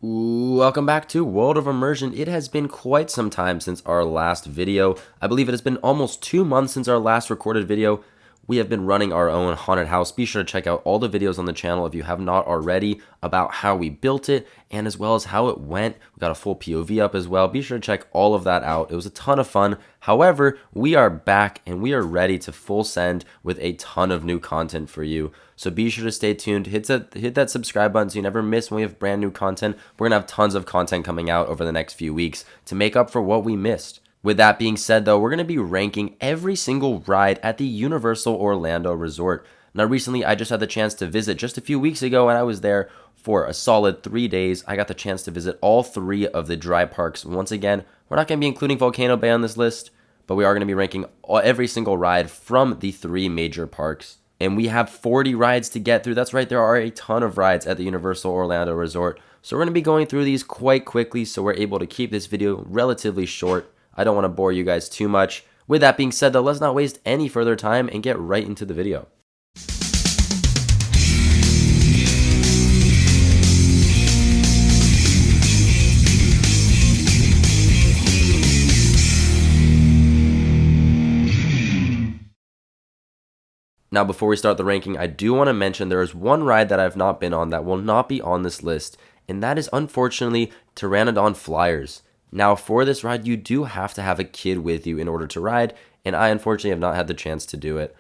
Welcome back to World of Immersion. It has been quite some time since our last video. I believe it has been almost 2 months since our last recorded video. We have been running our own haunted house. Be sure to check out all the videos on the channel if you have not already about how we built it and as well as how it went. We got a full POV up as well. Be sure to check all of that out. It was a ton of fun. However, we are back and we are ready to full send with a ton of new content for you. So be sure to stay tuned. Hit that subscribe button so you never miss when we have brand new content. We're going to have tons of content coming out over the next few weeks to make up for what we missed. With that being said, though, we're going to be ranking every single ride at the Universal Orlando Resort. Now, recently, I just had the chance to visit just a few weeks ago, and I was there for a solid 3 days. I got the chance to visit all 3 of the dry parks. Once again, we're not going to be including Volcano Bay on this list, but we are going to be ranking every single ride from the 3 major parks. And we have 40 rides to get through. That's right, there are a ton of rides at the Universal Orlando Resort. So we're going to be going through these quite quickly, so we're able to keep this video relatively short. I don't want to bore you guys too much. With that being said, though, let's not waste any further time and get right into the video. Now, before we start the ranking, I do want to mention there is one ride that I've not been on that will not be on this list, and that is unfortunately Pteranodon Flyers. Now, for this ride, you do have to have a kid with you in order to ride, and I unfortunately have not had the chance to do it.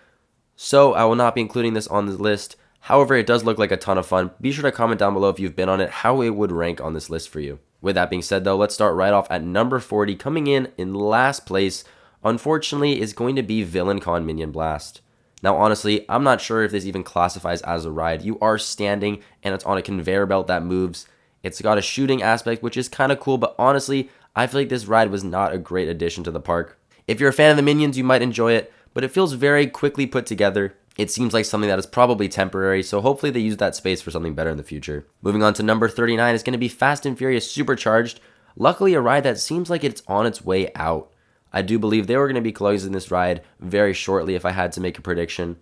So I will not be including this on the list. However, it does look like a ton of fun. Be sure to comment down below if you've been on it, how it would rank on this list for you. With that being said, though, let's start right off at number 40. Coming in last place, unfortunately, is going to be Villain Con Minion Blast. Now, honestly, I'm not sure if this even classifies as a ride. You are standing, and it's on a conveyor belt that moves. It's got a shooting aspect, which is kind of cool, but honestly, I feel like this ride was not a great addition to the park. If you're a fan of the Minions, you might enjoy it, but it feels very quickly put together. It seems like something that is probably temporary, so hopefully they use that space for something better in the future. Moving on to number 39 is going to be Fast and Furious Supercharged. Luckily, a ride that seems like it's on its way out. I do believe they were going to be closing this ride very shortly if I had to make a prediction.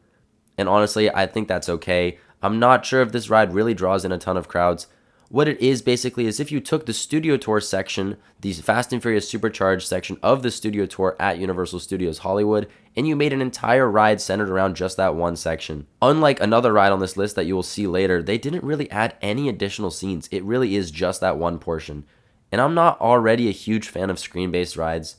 And honestly, I think that's okay. I'm not sure if this ride really draws in a ton of crowds. What it is basically is if you took the Studio Tour section, the Fast and Furious Supercharged section of the Studio Tour at Universal Studios Hollywood, and you made an entire ride centered around just that one section. Unlike another ride on this list that you will see later, they didn't really add any additional scenes. It really is just that one portion. And I'm not already a huge fan of screen-based rides.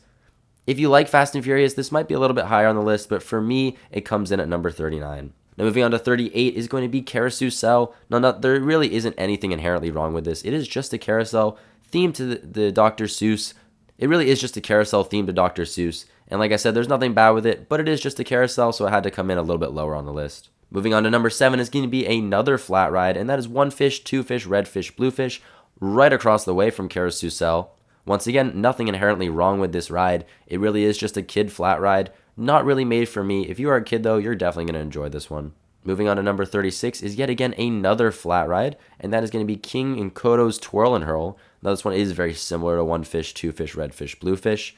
If you like Fast and Furious, this might be a little bit higher on the list, but for me, it comes in at number 39. Now, moving on to 38 is going to be Carousel. Now, there really isn't anything inherently wrong with this. It is just a carousel themed to the Dr. Seuss. It really is just a carousel themed to Dr. Seuss. And like I said, there's nothing bad with it, but it is just a carousel, so it had to come in a little bit lower on the list. Moving on to number 7 is going to be another flat ride, and that is One Fish, Two Fish, Red Fish, Blue Fish, right across the way from Carousel. Once again, nothing inherently wrong with this ride. It really is just a kid flat ride. Not really made for me. If you are a kid, though, you're definitely going to enjoy this one. Moving on to number 36 is yet again another flat ride, and that is going to be King and Kodo's Twirl and Hurl. Now, this one is very similar to One Fish, Two Fish, Red Fish, Blue Fish.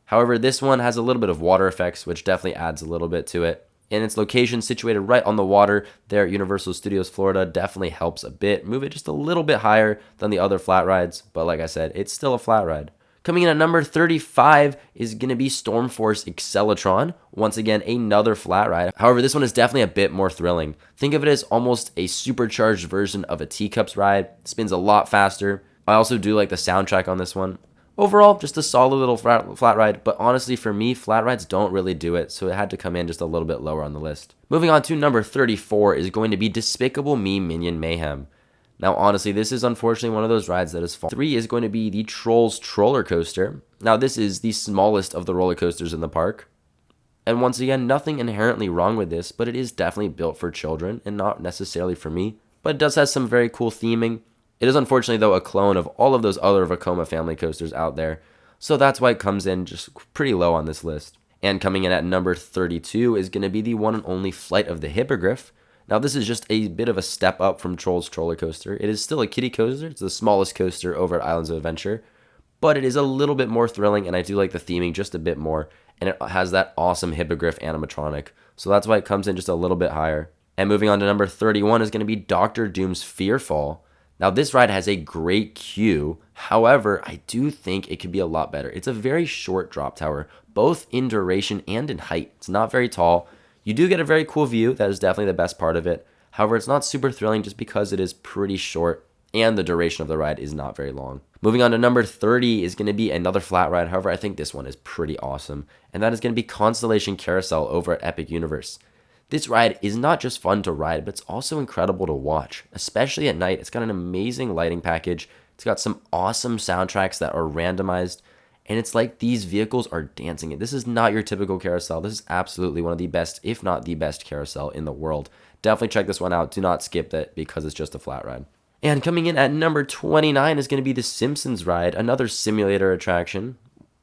However, this one has a little bit of water effects, which definitely adds a little bit to it. And its location, situated right on the water there at Universal Studios Florida, definitely helps a bit. Move it just a little bit higher than the other flat rides, but like I said, it's still a flat ride. Coming in at number 35 is going to be Storm Force Accelatron. Once again, another flat ride. However, this one is definitely a bit more thrilling. Think of it as almost a supercharged version of a Teacups ride. It spins a lot faster. I also do like the soundtrack on this one. Overall, just a solid little flat ride, but honestly for me, flat rides don't really do it, so it had to come in just a little bit lower on the list. Moving on to number 34 is going to be Despicable Me Minion Mayhem. Now, honestly, this is unfortunately one of those rides that is fallen. 3 is going to be the Trolls Troller Coaster. Now, this is the smallest of the roller coasters in the park. And once again, nothing inherently wrong with this, but it is definitely built for children and not necessarily for me. But it does have some very cool theming. It is unfortunately, though, a clone of all of those other Vekoma family coasters out there. So that's why it comes in just pretty low on this list. And coming in at number 32 is going to be the one and only Flight of the Hippogriff. Now, this is just a bit of a step up from Trolls Troller Coaster. It is still a kiddie coaster. It's the smallest coaster over at Islands of Adventure. But it is a little bit more thrilling, and I do like the theming just a bit more. And it has that awesome Hippogriff animatronic. So that's why it comes in just a little bit higher. And moving on to number 31 is going to be Dr. Doom's Fearfall. Now, this ride has a great queue. However, I do think it could be a lot better. It's a very short drop tower, both in duration and in height. It's not very tall. You do get a very cool view. That is definitely the best part of it. However, it's not super thrilling just because it is pretty short and the duration of the ride is not very long. Moving on to number 30 is going to be another flat ride. However, I think this one is pretty awesome. And that is going to be Constellation Carousel over at Epic Universe. This ride is not just fun to ride, but it's also incredible to watch, especially at night. It's got an amazing lighting package. It's got some awesome soundtracks that are randomized, and it's like these vehicles are dancing. This is not your typical carousel. This is absolutely one of the best, if not the best carousel in the world. Definitely check this one out. Do not skip that because it's just a flat ride. And coming in at number 29 is going to be the Simpsons ride, another simulator attraction.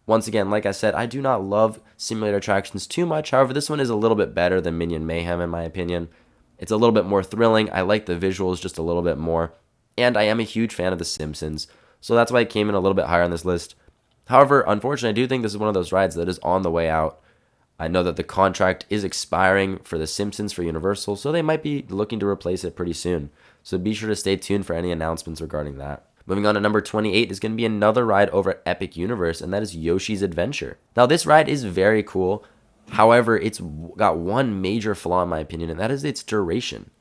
Once again, like I said, I do not love simulator attractions too much. However, this one is a little bit better than Minion Mayhem in my opinion. It's a little bit more thrilling. I like the visuals just a little bit more. And I am a huge fan of The Simpsons. So that's why it came in a little bit higher on this list. However, unfortunately, I do think this is one of those rides that is on the way out. I know that the contract is expiring for The Simpsons for Universal, so they might be looking to replace it pretty soon. So be sure to stay tuned for any announcements regarding that. Moving on to number 28 is going to be another ride over at Epic Universe, and that is Yoshi's Adventure. Now, this ride is very cool. However, it's got one major flaw in my opinion, and that is its duration.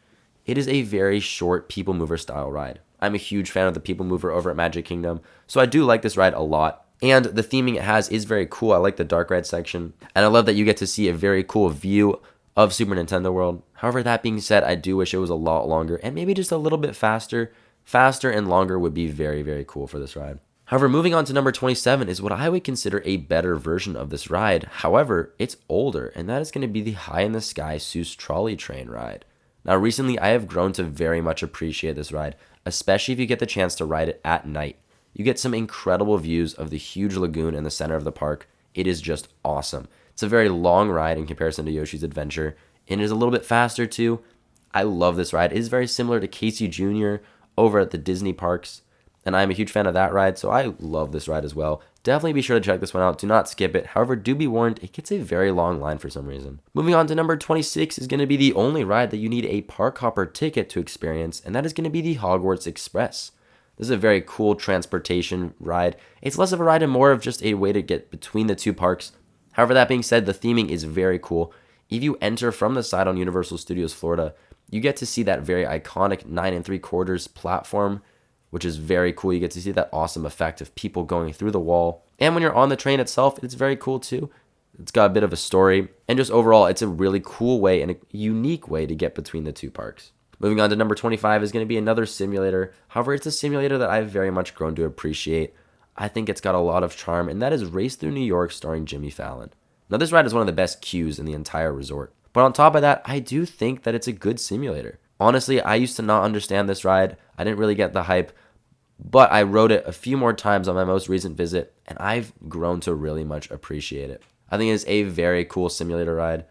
It is a very short People Mover style ride. I'm a huge fan of the People Mover over at Magic Kingdom, so I do like this ride a lot. And the theming it has is very cool. I like the dark ride section, and I love that you get to see a very cool view of Super Nintendo World. However, that being said, I do wish it was a lot longer and maybe just a little bit faster. Faster and longer would be very, very cool for this ride. However, moving on to number 27 is what I would consider a better version of this ride. However, it's older, and that is going to be the High in the Sky Seuss Trolley Train ride. Now, recently, I have grown to very much appreciate this ride, especially if you get the chance to ride it at night. You get some incredible views of the huge lagoon in the center of the park. It is just awesome. It's a very long ride in comparison to Yoshi's Adventure, and it is a little bit faster too. I love this ride. It is very similar to Casey Jr. over at the Disney parks, and I'm a huge fan of that ride, so I love this ride as well. Definitely be sure to check this one out. Do not skip it. However, do be warned, it gets a very long line for some reason. Moving on to number 26 is going to be the only ride that you need a park hopper ticket to experience, and that is going to be the Hogwarts Express. This is a very cool transportation ride. It's less of a ride and more of just a way to get between the two parks. However, that being said, the theming is very cool. If you enter from the side on Universal Studios Florida, you get to see that very iconic 9 3/4 platform, which is very cool. You get to see that awesome effect of people going through the wall. And when you're on the train itself, it's very cool too. It's got a bit of a story. And just overall, it's a really cool way and a unique way to get between the two parks. Moving on to number 25 is going to be another simulator. However, it's a simulator that I've very much grown to appreciate. I think it's got a lot of charm, and that is Race Through New York starring Jimmy Fallon. Now, this ride is one of the best queues in the entire resort. But on top of that, I do think that it's a good simulator. Honestly, I used to not understand this ride. I didn't really get the hype, but I rode it a few more times on my most recent visit, and I've grown to really much appreciate it. I think it's a very cool simulator ride,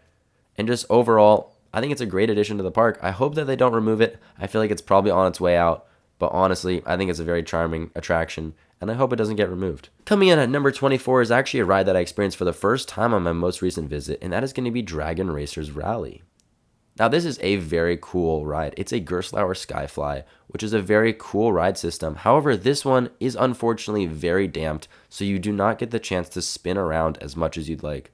and just overall, I think it's a great addition to the park. I hope that they don't remove it. I feel like it's probably on its way out, but honestly, I think it's a very charming attraction, and I hope it doesn't get removed. Coming in at number 24 is actually a ride that I experienced for the first time on my most recent visit, and that is going to be Dragon Racers Rally. Now, this is a very cool ride. It's a Gerstlauer Skyfly, which is a very cool ride system. However, this one is unfortunately very damped, so you do not get the chance to spin around as much as you'd like.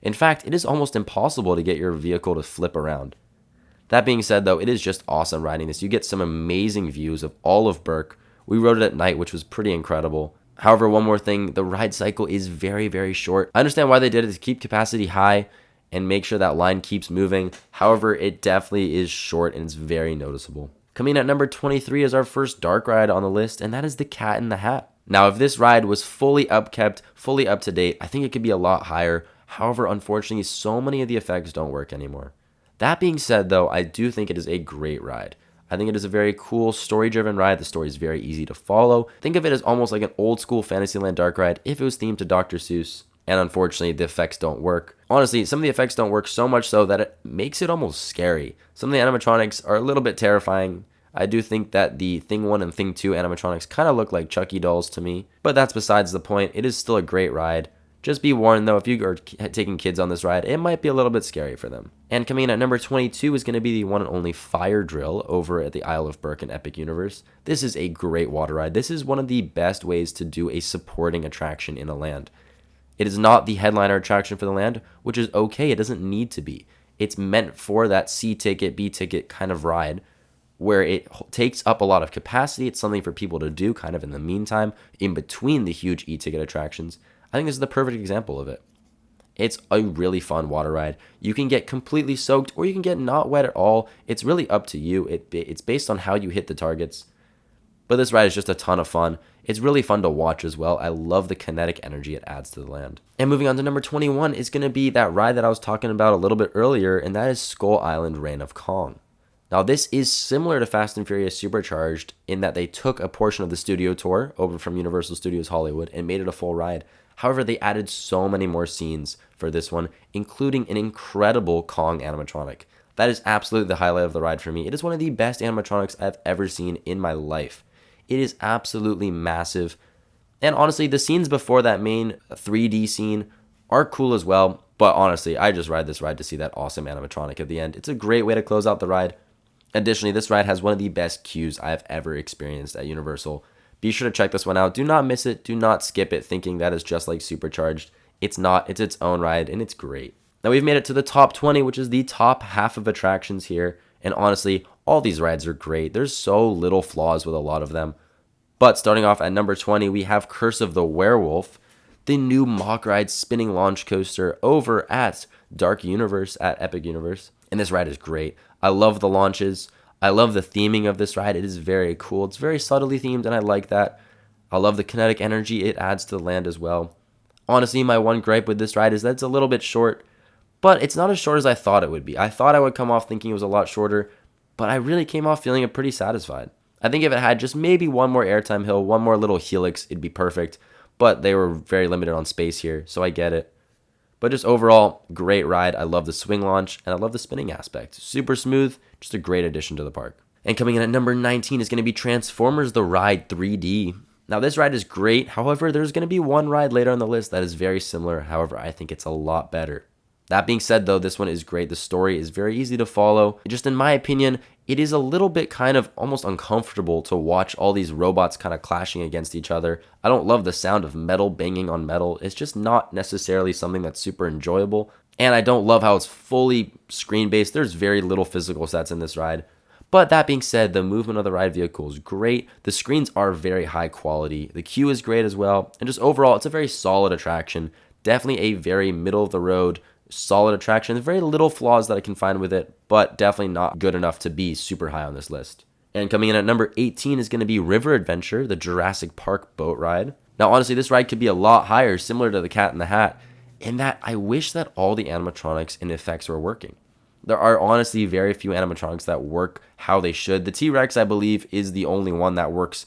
In fact, it is almost impossible to get your vehicle to flip around. That being said, though, it is just awesome riding this. You get some amazing views of all of Burke. We rode it at night, which was pretty incredible. However, one more thing, the ride cycle is very, very short. I understand why they did it to keep capacity high and make sure that line keeps moving. However, it definitely is short and it's very noticeable. Coming at number 23 is our first dark ride on the list, and that is the Cat in the Hat. Now, if this ride was fully upkept, fully up to date, I think it could be a lot higher. However, unfortunately, so many of the effects don't work anymore. That being said, though, I do think it is a great ride. I think it is a very cool, story-driven ride. The story is very easy to follow. Think of it as almost like an old-school Fantasyland dark ride if it was themed to Dr. Seuss. And unfortunately, the effects don't work. Honestly, some of the effects don't work so much so that it makes it almost scary. Some of the animatronics are a little bit terrifying. I do think that the Thing 1 and Thing 2 animatronics kind of look like Chucky dolls to me. But that's besides the point. It is still a great ride. Just be warned, though, if you are taking kids on this ride, it might be a little bit scary for them. And coming in at number 22 is going to be the one and only Fire Drill over at the Isle of Berk in Epic Universe. This is a great water ride. This is one of the best ways to do a supporting attraction in a land. It is not the headliner attraction for the land, which is okay. It doesn't need to be. It's meant for that C ticket, B ticket kind of ride where it takes up a lot of capacity. It's something for people to do kind of in the meantime, in between the huge E-ticket attractions. I think this is the perfect example of it. It's a really fun water ride. You can get completely soaked or you can get not wet at all. It's really up to you. It's based on how you hit the targets. But this ride is just a ton of fun. It's really fun to watch as well. I love the kinetic energy it adds to the land. And moving on to number 21 is going to be that ride that I was talking about a little bit earlier, and that is Skull Island Reign of Kong. Now, this is similar to Fast and Furious Supercharged in that they took a portion of the studio tour over from Universal Studios Hollywood and made it a full ride. However, they added so many more scenes for this one, including an incredible Kong animatronic. That is absolutely the highlight of the ride for me. It is one of the best animatronics I've ever seen in my life. It is absolutely massive. And honestly, the scenes before that main 3D scene are cool as well. But honestly, I just ride this ride to see that awesome animatronic at the end. It's a great way to close out the ride. Additionally, this ride has one of the best queues I've ever experienced at Universal. Be sure to check this one out. Do not miss it. Do not skip it thinking that is just like Supercharged. It's not. It's its own ride, and it's great. Now, we've made it to the top 20, which is the top half of attractions here. And honestly, all these rides are great. There's so little flaws with a lot of them. But starting off at number 20, we have Curse of the Werewolf, the new mock ride spinning launch coaster over at Dark Universe at Epic Universe. And this ride is great. I love the launches. I love the theming of this ride. It is very cool. It's very subtly themed, and I like that. I love the kinetic energy it adds to the land as well. Honestly, my one gripe with this ride is that it's a little bit short, but it's not as short as I thought it would be. I thought I would come off thinking it was a lot shorter, but I really came off feeling pretty satisfied. I think if it had just maybe one more airtime hill, one more little helix, it'd be perfect, but they were very limited on space here, so I get it. But just overall, great ride. I love the swing launch, and I love the spinning aspect. Super smooth, just a great addition to the park. And coming in at number 19 is going to be Transformers The Ride 3D. Now, this ride is great. However, there's going to be one ride later on the list that is very similar. However, I think it's a lot better. That being said, though, this one is great. The story is very easy to follow. Just in my opinion, it is a little bit kind of almost uncomfortable to watch all these robots kind of clashing against each other. I don't love the sound of metal banging on metal. It's just not necessarily something that's super enjoyable. And I don't love how it's fully screen-based. There's very little physical sets in this ride. But that being said, the movement of the ride vehicle is great. The screens are very high quality. The queue is great as well. And just overall, it's a very solid attraction. Definitely a very middle-of-the-road solid attraction. There's very little flaws that I can find with it, but definitely not good enough to be super high on this list. And coming in at number 18 is going to be River Adventure, the Jurassic Park boat ride. Now, honestly, this ride could be a lot higher, similar to the Cat in the Hat, in that I wish that all the animatronics and effects were working. There are honestly very few animatronics that work how they should. The T-Rex, I believe, is the only one that works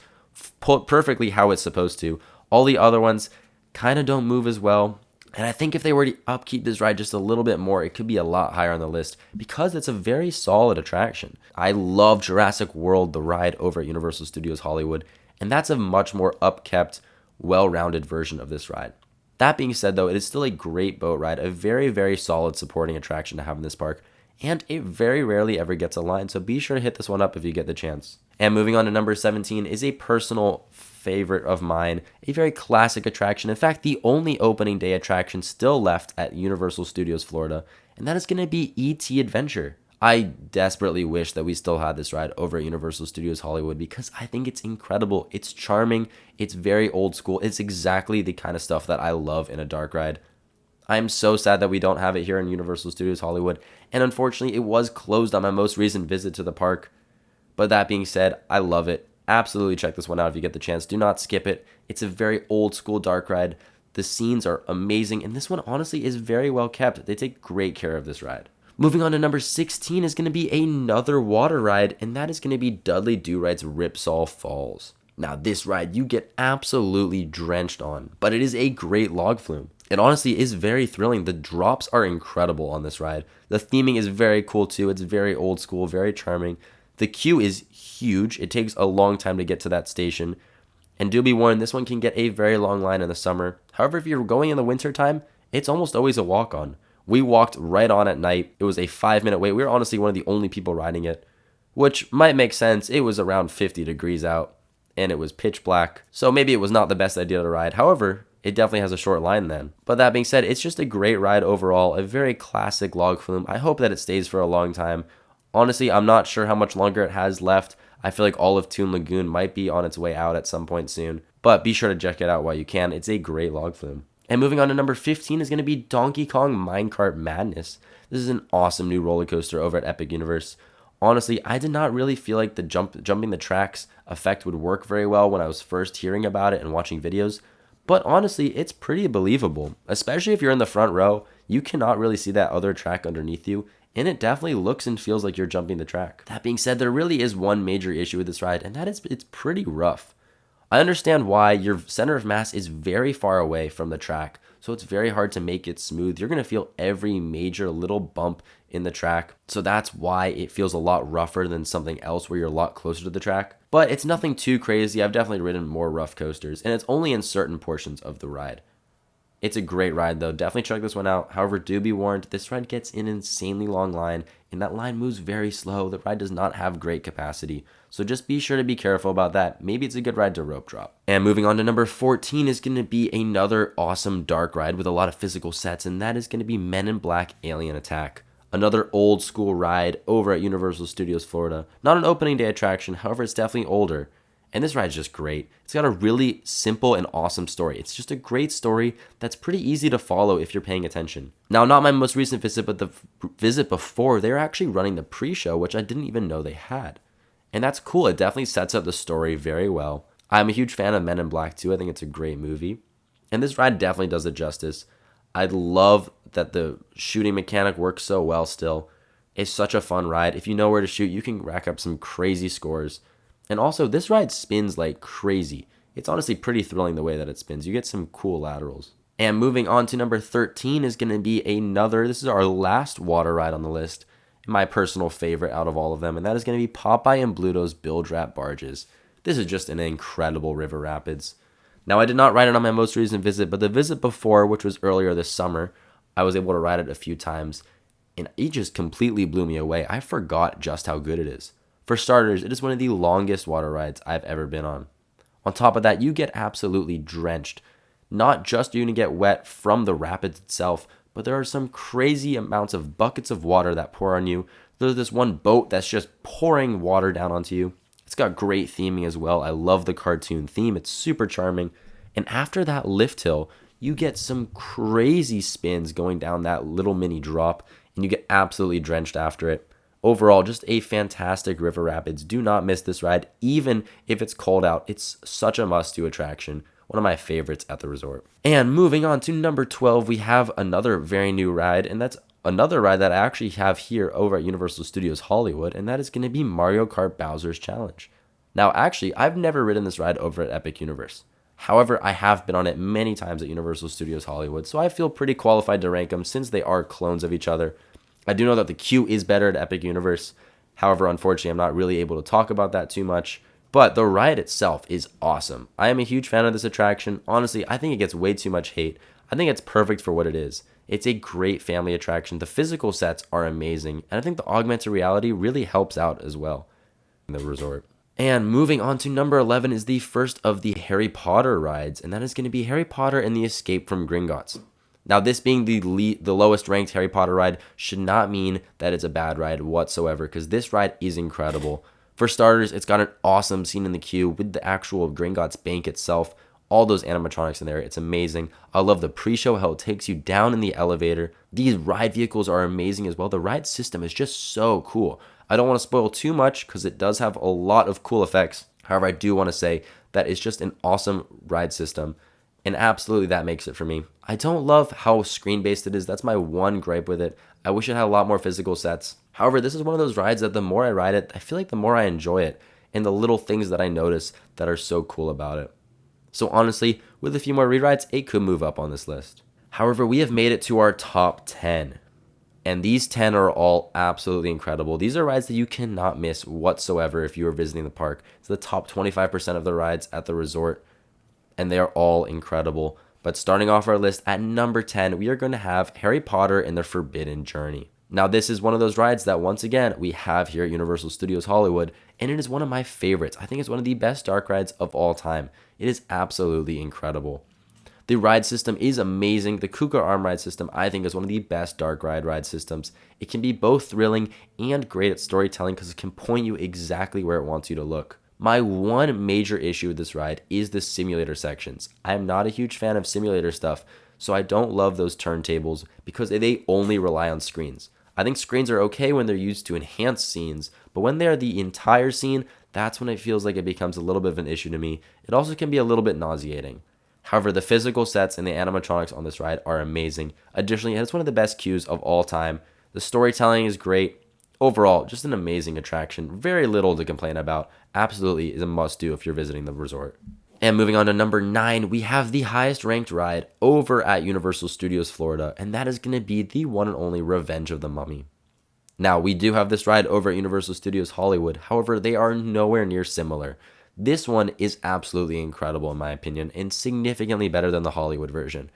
perfectly how it's supposed to. All the other ones kind of don't move as well. And I think if they were to upkeep this ride just a little bit more, it could be a lot higher on the list because it's a very solid attraction. I love Jurassic World, the ride over at Universal Studios Hollywood, and that's a much more upkept, well-rounded version of this ride. That being said, though, it is still a great boat ride, a very, very solid supporting attraction to have in this park, and it very rarely ever gets a line, so be sure to hit this one up if you get the chance. And moving on to number 17 is a personal favorite of mine, a very classic attraction. In fact, the only opening day attraction still left at Universal Studios Florida, and that is going to be E.T. Adventure. I desperately wish that we still had this ride over at Universal Studios Hollywood because I think it's incredible. It's charming. It's very old school. It's exactly the kind of stuff that I love in a dark ride. I'm so sad that we don't have it here in Universal Studios Hollywood, and unfortunately, it was closed on my most recent visit to the park. But that being said, I love it. Absolutely check this one out if you get the chance. Do not skip it. It's a very old school dark ride. The scenes are amazing, and this one honestly is very well kept. They take great care of this ride. Moving on to number 16 is going to be another water ride, and that is going to be Dudley Do-Right's Ripsaw Falls. Now, this ride you get absolutely drenched on, but it is a great log flume. It honestly is very thrilling. The drops are incredible on this ride. The theming is very cool too. It's very old school, very charming. The queue is huge. It takes a long time to get to that station. And do be warned, this one can get a very long line in the summer. However, if you're going in the winter time, it's almost always a walk-on. We walked right on at night. It was a 5-minute wait. We were honestly one of the only people riding it, which might make sense. It was around 50 degrees out and it was pitch black, so maybe it was not the best idea to ride. However, it definitely has a short line then. But that being said, it's just a great ride overall, a very classic log flume. I hope that it stays for a long time. Honestly, I'm not sure how much longer it has left. I feel like all of Toon Lagoon might be on its way out at some point soon, but be sure to check it out while you can. It's a great log flume. And moving on to number 15 is going to be Donkey Kong Minecart Madness. This is an awesome new roller coaster over at Epic Universe. Honestly, I did not really feel like the jumping the tracks effect would work very well when I was first hearing about it and watching videos. But honestly, it's pretty believable, especially if you're in the front row. You cannot really see that other track underneath you, and it definitely looks and feels like you're jumping the track. That being said, there really is one major issue with this ride, and that is it's pretty rough. I understand why. Your center of mass is very far away from the track, so it's very hard to make it smooth. You're going to feel every major little bump in the track, so that's why it feels a lot rougher than something else where you're a lot closer to the track. But it's nothing too crazy. I've definitely ridden more rough coasters, and it's only in certain portions of the ride. It's a great ride though. Definitely check this one out. However, do be warned, this ride gets an insanely long line, and that line moves very slow. The ride does not have great capacity, so just be sure to be careful about that. Maybe it's a good ride to rope drop. And moving on to number 14 is going to be another awesome dark ride with a lot of physical sets, and that is going to be Men in Black Alien Attack. Another old school ride over at Universal Studios Florida. Not an opening day attraction, however, it's definitely older. And this ride's just great. It's got a really simple and awesome story. It's just a great story that's pretty easy to follow if you're paying attention. Now, not my most recent visit, but the visit before, they were actually running the pre-show, which I didn't even know they had. And that's cool. It definitely sets up the story very well. I'm a huge fan of Men in Black too. I think it's a great movie. And this ride definitely does it justice. I love that the shooting mechanic works so well still. It's such a fun ride. If you know where to shoot, you can rack up some crazy scores. And also, this ride spins like crazy. It's honestly pretty thrilling the way that it spins. You get some cool laterals. And moving on to number 13 is going to be this is our last water ride on the list, my personal favorite out of all of them, and that is going to be Popeye and Bluto's Bilge Rat Barges. This is just an incredible river rapids. Now, I did not ride it on my most recent visit, but the visit before, which was earlier this summer, I was able to ride it a few times, and it just completely blew me away. I forgot just how good it is. For starters, it is one of the longest water rides I've ever been on. On top of that, you get absolutely drenched. Not just you're going to get wet from the rapids itself, but there are some crazy amounts of buckets of water that pour on you. There's this one boat that's just pouring water down onto you. It's got great theming as well. I love the cartoon theme. It's super charming. And after that lift hill, you get some crazy spins going down that little mini drop, and you get absolutely drenched after it. Overall, just a fantastic river rapids. Do not miss this ride, even if it's cold out. It's such a must-do attraction. One of my favorites at the resort. And moving on to number 12, we have another very new ride, and that's another ride that I actually have here over at Universal Studios Hollywood, and that is going to be Mario Kart Bowser's Challenge. Now, actually, I've never ridden this ride over at Epic Universe. However, I have been on it many times at Universal Studios Hollywood, so I feel pretty qualified to rank them since they are clones of each other. I do know that the queue is better at Epic Universe. However, unfortunately, I'm not really able to talk about that too much. But the ride itself is awesome. I am a huge fan of this attraction. Honestly, I think it gets way too much hate. I think it's perfect for what it is. It's a great family attraction. The physical sets are amazing. And I think the augmented reality really helps out as well in the resort. And moving on to number 11 is the first of the Harry Potter rides. And that is going to be Harry Potter and the Escape from Gringotts. Now, this being the lowest ranked Harry Potter ride should not mean that it's a bad ride whatsoever, because this ride is incredible. For starters, it's got an awesome scene in the queue with the actual Gringotts bank itself. All those animatronics in there, it's amazing. I love the pre-show, how it takes you down in the elevator. These ride vehicles are amazing as well. The ride system is just so cool. I don't want to spoil too much because it does have a lot of cool effects. However, I do want to say that it's just an awesome ride system. And absolutely that makes it for me. I don't love how screen-based it is. That's my one gripe with it. I wish it had a lot more physical sets. However, this is one of those rides that the more I ride it, I feel like the more I enjoy it. And the little things that I notice that are so cool about it. So honestly, with a few more rewrites, it could move up on this list. However, we have made it to our top 10. And these 10 are all absolutely incredible. These are rides that you cannot miss whatsoever if you are visiting the park. It's the top 25% of the rides at the resort. And they are all incredible. But starting off our list at number 10, we are going to have Harry Potter and the Forbidden Journey. Now, this is one of those rides that, once again, we have here at Universal Studios Hollywood, and it is one of my favorites. I think it's one of the best dark rides of all time. It is absolutely incredible. The ride system is amazing. The Kuka arm ride system, I think, is one of the best dark ride systems. It can be both thrilling and great at storytelling because it can point you exactly where it wants you to look. My one major issue with this ride is the simulator sections. I am not a huge fan of simulator stuff, so I don't love those turntables because they only rely on screens. I think screens are okay when they're used to enhance scenes, but when they're the entire scene, that's when it feels like it becomes a little bit of an issue to me. It also can be a little bit nauseating. However, the physical sets and the animatronics on this ride are amazing. Additionally, it's one of the best queues of all time. The storytelling is great. Overall, just an amazing attraction. Very little to complain about. Absolutely is a must-do if you're visiting the resort. And moving on to number 9, we have the highest ranked ride over at Universal Studios Florida, and that is going to be the one and only Revenge of the Mummy. Now, we do have this ride over at Universal Studios Hollywood. However, they are nowhere near similar. This one is absolutely incredible in my opinion and significantly better than the Hollywood version.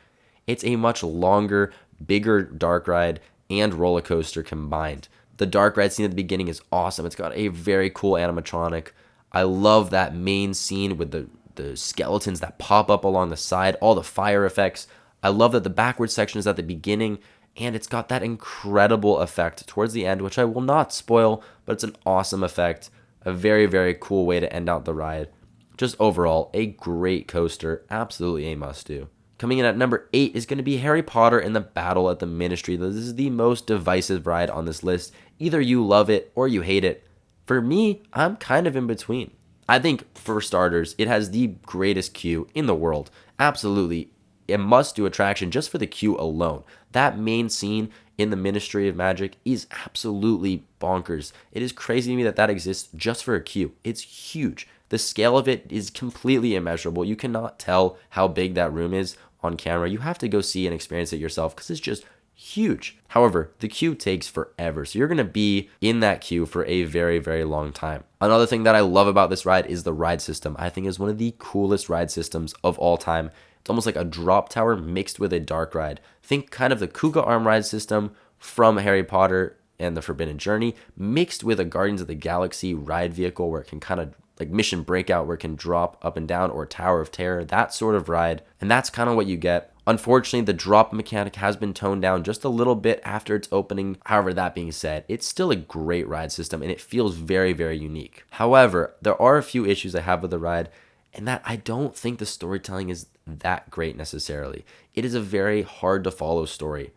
It's a much longer, bigger dark ride and roller coaster combined. The dark ride scene at the beginning is awesome. It's got a very cool animatronic. I love that main scene with the skeletons that pop up along the side, all the fire effects. I love that the backward section is at the beginning, and it's got that incredible effect towards the end, which I will not spoil, but it's an awesome effect. A very, very cool way to end out the ride. Just overall, a great coaster. Absolutely a must-do. Coming in at number 8 is going to be Harry Potter and the Battle at the Ministry. This is the most divisive ride on this list. Either you love it or you hate it. For me, I'm kind of in between. I think, for starters, it has the greatest queue in the world. Absolutely a must-do attraction just for the queue alone. That main scene in the Ministry of Magic is absolutely bonkers. It is crazy to me that that exists just for a queue. It's huge. The scale of it is completely immeasurable. You cannot tell how big that room is on camera. You have to go see and experience it yourself because it's just huge. However, the queue takes forever, so you're going to be in that queue for a very, very long time. Another thing that I love about this ride is the ride system. I think is one of the coolest ride systems of all time. It's almost like a drop tower mixed with a dark ride. Think kind of the Kuga arm ride system from Harry Potter and the Forbidden Journey mixed with a Guardians of the Galaxy ride vehicle where it can kind of like Mission Breakout where it can drop up and down, or Tower of Terror, that sort of ride. And that's kind of what you get. Unfortunately, the drop mechanic has been toned down just a little bit after its opening. However, that being said, it's still a great ride system and it feels very, very unique. However, there are a few issues I have with the ride, and that I don't think the storytelling is that great necessarily. It is a very hard to follow story.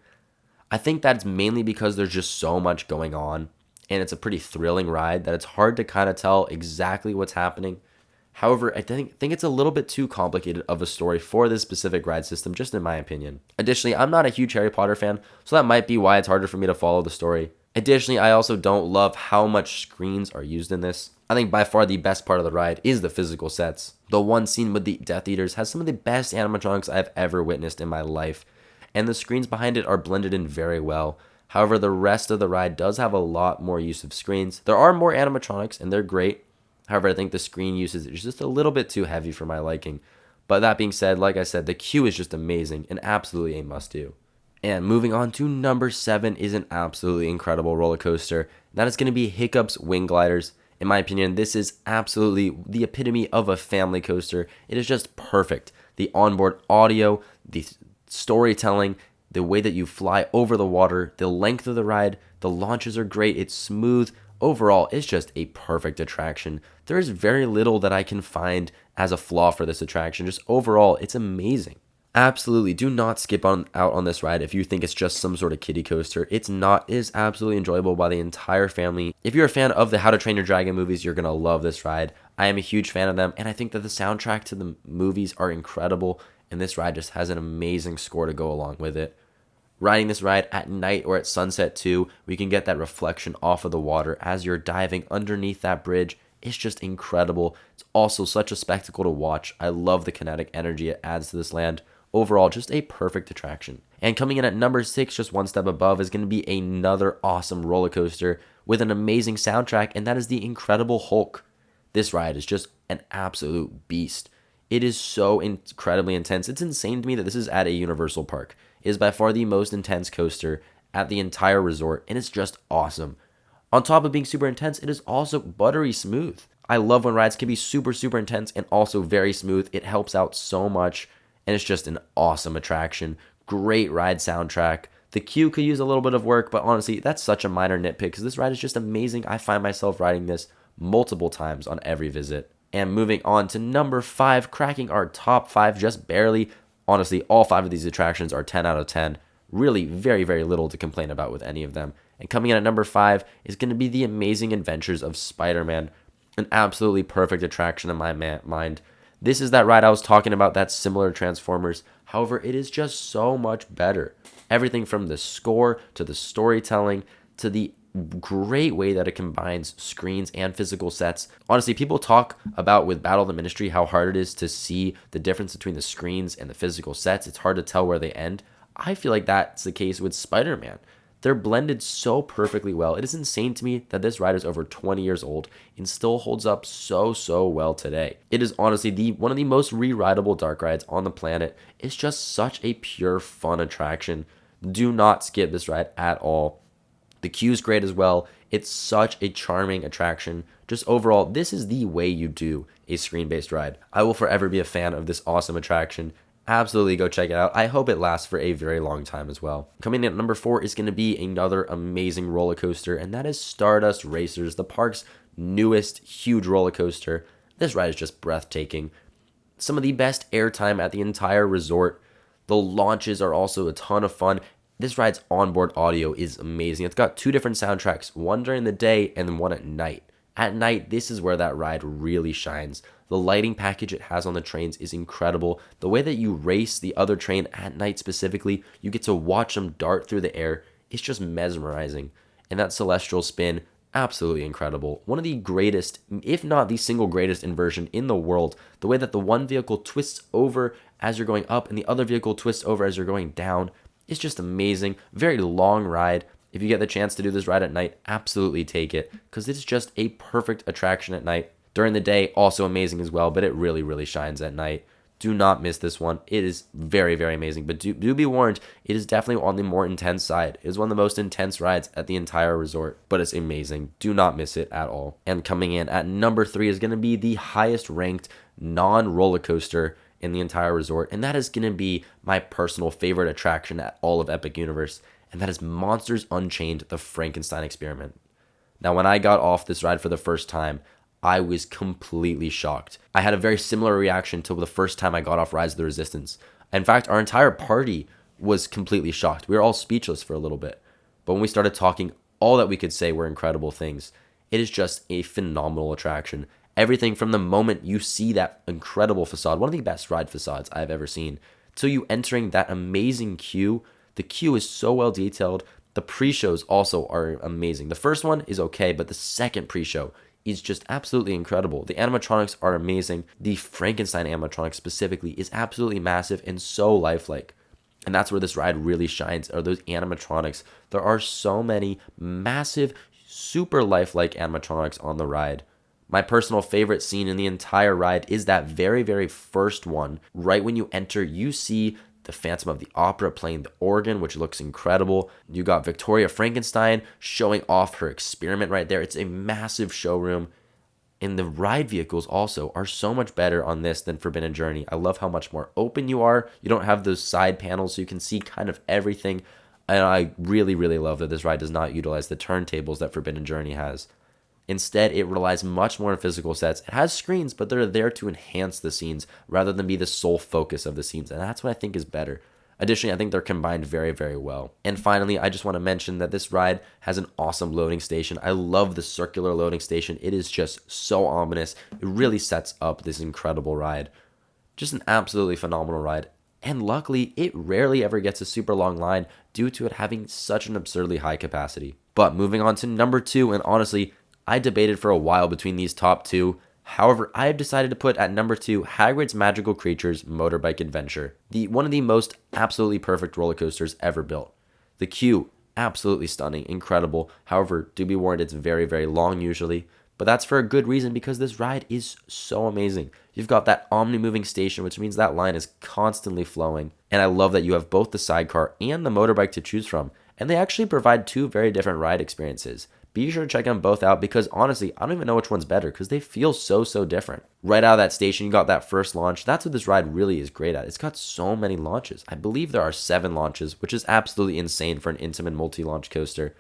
I think that's mainly because there's just so much going on, and it's a pretty thrilling ride that it's hard to kind of tell exactly what's happening. However, I think it's a little bit too complicated of a story for this specific ride system, just in my opinion. Additionally, I'm not a huge Harry Potter fan, so that might be why it's harder for me to follow the story. Additionally, I also don't love how much screens are used in this. I think by far the best part of the ride is the physical sets. The one scene with the Death Eaters has some of the best animatronics I've ever witnessed in my life, and the screens behind it are blended in very well. However, the rest of the ride does have a lot more use of screens. There are more animatronics, and they're great. However, I think the screen usage is just a little bit too heavy for my liking. But that being said, like I said, the queue is just amazing and absolutely a must-do. And moving on to number 7 is an absolutely incredible roller coaster. That is going to be Hiccup's Wing Gliders. In my opinion, this is absolutely the epitome of a family coaster. It is just perfect. The onboard audio, the storytelling, the way that you fly over the water, the length of the ride, the launches are great. It's smooth. Overall, it's just a perfect attraction. There is very little that I can find as a flaw for this attraction. Just overall, it's amazing. Absolutely, do not skip out on this ride if you think it's just some sort of kiddie coaster. It's not. It is absolutely enjoyable by the entire family. If you're a fan of the How to Train Your Dragon movies, you're going to love this ride. I am a huge fan of them, and I think that the soundtrack to the movies are incredible, and this ride just has an amazing score to go along with it. Riding this ride at night or at sunset too, we can get that reflection off of the water as you're diving underneath that bridge. It's just incredible. It's also such a spectacle to watch. I love the kinetic energy it adds to this land. Overall, just a perfect attraction. And coming in at number 6, just one step above, is going to be another awesome roller coaster with an amazing soundtrack, and that is the Incredible Hulk. This ride is just an absolute beast. It is so incredibly intense. It's insane to me that this is at a Universal Park. It is by far the most intense coaster at the entire resort, and it's just awesome. On top of being super intense, it is also buttery smooth. I love when rides can be super, super intense and also very smooth. It helps out so much, and it's just an awesome attraction. Great ride soundtrack. The queue could use a little bit of work, but honestly, that's such a minor nitpick because this ride is just amazing. I find myself riding this multiple times on every visit. And moving on to number 5, cracking our top 5 just barely. Honestly, all 5 of these attractions are 10 out of 10. Really very, very little to complain about with any of them. And coming in at number 5 is going to be The Amazing Adventures of Spider-Man. An absolutely perfect attraction in my mind. This is that ride I was talking about that's similar to Transformers. However, it is just so much better. Everything from the score to the storytelling to the great way that it combines screens and physical sets. Honestly, people talk about with Battle of the Ministry how hard it is to see the difference between the screens and the physical sets. It's hard to tell where they end. I feel like that's the case with Spider-Man. They're blended so perfectly well. It is insane to me that this ride is over 20 years old and still holds up so well today. It is honestly one of the most re-rideable dark rides on the planet. It's just such a pure fun attraction. Do not skip this ride at all. The queue's great as well. It's such a charming attraction. Just overall, this is the way you do a screen-based ride. I will forever be a fan of this awesome attraction. Absolutely go check it out. I hope it lasts for a very long time as well. Coming in at number 4 is going to be another amazing roller coaster, and that is Stardust Racers, the park's newest huge roller coaster. This ride is just breathtaking. Some of the best airtime at the entire resort. The launches are also a ton of fun. This ride's onboard audio is amazing. It's got 2 different soundtracks, one during the day and then one at night. At night, this is where that ride really shines. The lighting package it has on the trains is incredible. The way that you race the other train at night specifically, you get to watch them dart through the air. It's just mesmerizing. And that celestial spin, absolutely incredible. One of the greatest, if not the single greatest inversion in the world. The way that the one vehicle twists over as you're going up and the other vehicle twists over as you're going down. It's just amazing. Very long ride. If you get the chance to do this ride at night, absolutely take it because it's just a perfect attraction at night. During the day, also amazing as well, but it really shines at night. Do not miss this one. It is very amazing, but do be warned, it is definitely on the more intense side. It is one of the most intense rides at the entire resort, but it's amazing. Do not miss it at all. And coming in at number 3 is going to be the highest ranked non-roller coaster in the entire resort, and that is going to be my personal favorite attraction at all of Epic Universe, and that is Monsters Unchained: The Frankenstein Experiment. Now, when I got off this ride for the first time, I was completely shocked. I had a very similar reaction to the first time I got off Rise of the Resistance. In fact, our entire party was completely shocked. We were all speechless for a little bit. But when we started talking, all that we could say were incredible things. It is just a phenomenal attraction. Everything from the moment you see that incredible facade, one of the best ride facades I've ever seen, till you entering that amazing queue. The queue is so well detailed. The pre-shows also are amazing. The first one is okay, but the second pre-show is just absolutely incredible. The animatronics are amazing. The Frankenstein animatronic specifically is absolutely massive and so lifelike. And that's where this ride really shines, are those animatronics. There are so many massive, super lifelike animatronics on the ride. My personal favorite scene in the entire ride is that very first one. Right when you enter, you see the Phantom of the Opera playing the organ, which looks incredible. You got Victoria Frankenstein showing off her experiment right there. It's a massive showroom. And the ride vehicles also are so much better on this than Forbidden Journey. I love how much more open you are. You don't have those side panels, so you can see kind of everything. And I really love that this ride does not utilize the turntables that Forbidden Journey has. Instead, it relies much more on physical sets. It has screens, but they're there to enhance the scenes rather than be the sole focus of the scenes. And that's what I think is better. Additionally, I think they're combined very well. And finally, I just want to mention that this ride has an awesome loading station. I love the circular loading station. It is just so ominous. It really sets up this incredible ride. Just an absolutely phenomenal ride. And luckily, it rarely ever gets a super long line due to it having such an absurdly high capacity. But moving on to number 2, and honestly, I debated for a while between these top 2. However, I have decided to put at number 2 Hagrid's Magical Creatures Motorbike Adventure, one of the most absolutely perfect roller coasters ever built. The queue, absolutely stunning, incredible. However, do be warned, it's very long usually, but that's for a good reason because this ride is so amazing. You've got that omni-moving station, which means that line is constantly flowing. And I love that you have both the sidecar and the motorbike to choose from. And they actually provide two very different ride experiences. Be sure to check them both out because honestly, I don't even know which one's better because they feel so different. Right out of that station, you got that first launch. That's what this ride really is great at. It's got so many launches. I believe there are 7 launches, which is absolutely insane for an intimate multi-launch coaster.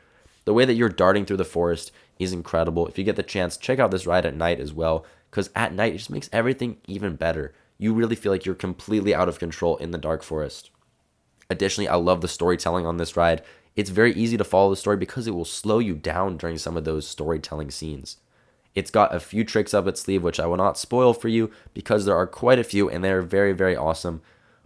The way that you're darting through the forest is incredible. If you get the chance, check out this ride at night as well because at night, it just makes everything even better. You really feel like you're completely out of control in the dark forest. Additionally, I love the storytelling on this ride. It's very easy to follow the story because it will slow you down during some of those storytelling scenes. It's got a few tricks up its sleeve, which I will not spoil for you because there are quite a few and they're very awesome.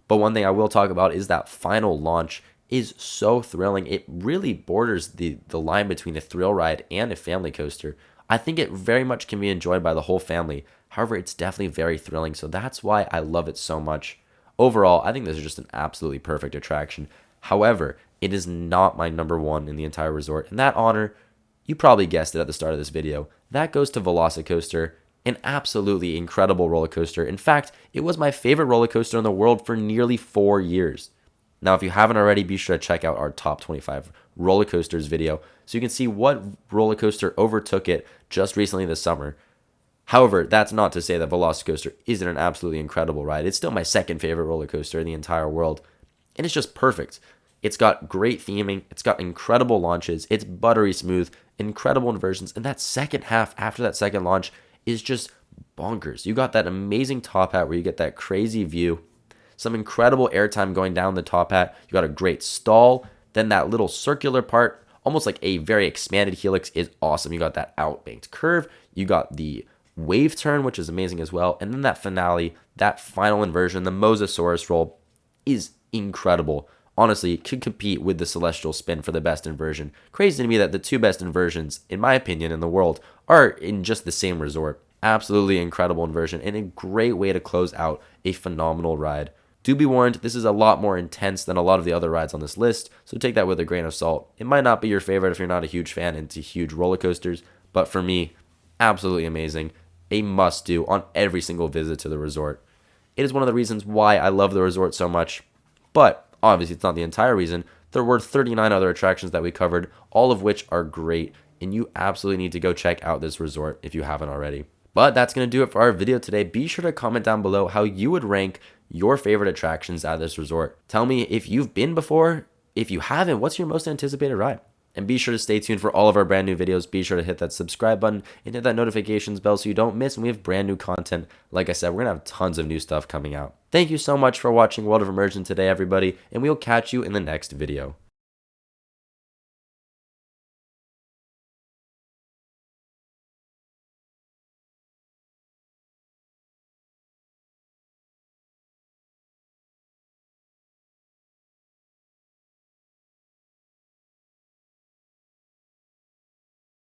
But one thing I will talk about is that final launch is so thrilling. It really borders the line between a thrill ride and a family coaster. I think it very much can be enjoyed by the whole family. However, it's definitely very thrilling, so that's why I love it so much. Overall, I think this is just an absolutely perfect attraction. However, it is not my number 1 in the entire resort, and that honor, you probably guessed it at the start of this video, that goes to Velocicoaster, an absolutely incredible roller coaster. In fact, it was my favorite roller coaster in the world for nearly 4 years. Now, if you haven't already, be sure to check out our top 25 roller coasters video so you can see what roller coaster overtook it just recently this summer. However, that's not to say that Velocicoaster isn't an absolutely incredible ride. It's still my second favorite roller coaster in the entire world, and it's just perfect. It's got great theming, it's got incredible launches, it's buttery smooth, incredible inversions, and that second half after that second launch is just bonkers. You got that amazing top hat where you get that crazy view, some incredible airtime going down the top hat, you got a great stall, then that little circular part, almost like a very expanded helix, is awesome. You got that outbanked curve, you got the wave turn, which is amazing as well, and then that finale, that final inversion, the Mosasaurus roll, is incredible. Honestly, could compete with the Celestial Spin for the best inversion. Crazy to me that the 2 best inversions, in my opinion, in the world are in just the same resort. Absolutely incredible inversion and a great way to close out a phenomenal ride. Do be warned, this is a lot more intense than a lot of the other rides on this list, so take that with a grain of salt. It might not be your favorite if you're not a huge fan into huge roller coasters, but for me, absolutely amazing. A must-do on every single visit to the resort. It is one of the reasons why I love the resort so much, but obviously it's not the entire reason. There were 39 other attractions that we covered, all of which are great, and you absolutely need to go check out this resort if you haven't already. But that's going to do it for our video today. Be sure to comment down below how you would rank your favorite attractions at this resort. Tell me if you've been before. If you haven't, what's your most anticipated ride? And be sure to stay tuned for all of our brand new videos. Be sure to hit that subscribe button and hit that notifications bell so you don't miss when we have brand new content. Like I said, we're going to have tons of new stuff coming out. Thank you so much for watching World of Immersion today, everybody, and we'll catch you in the next video.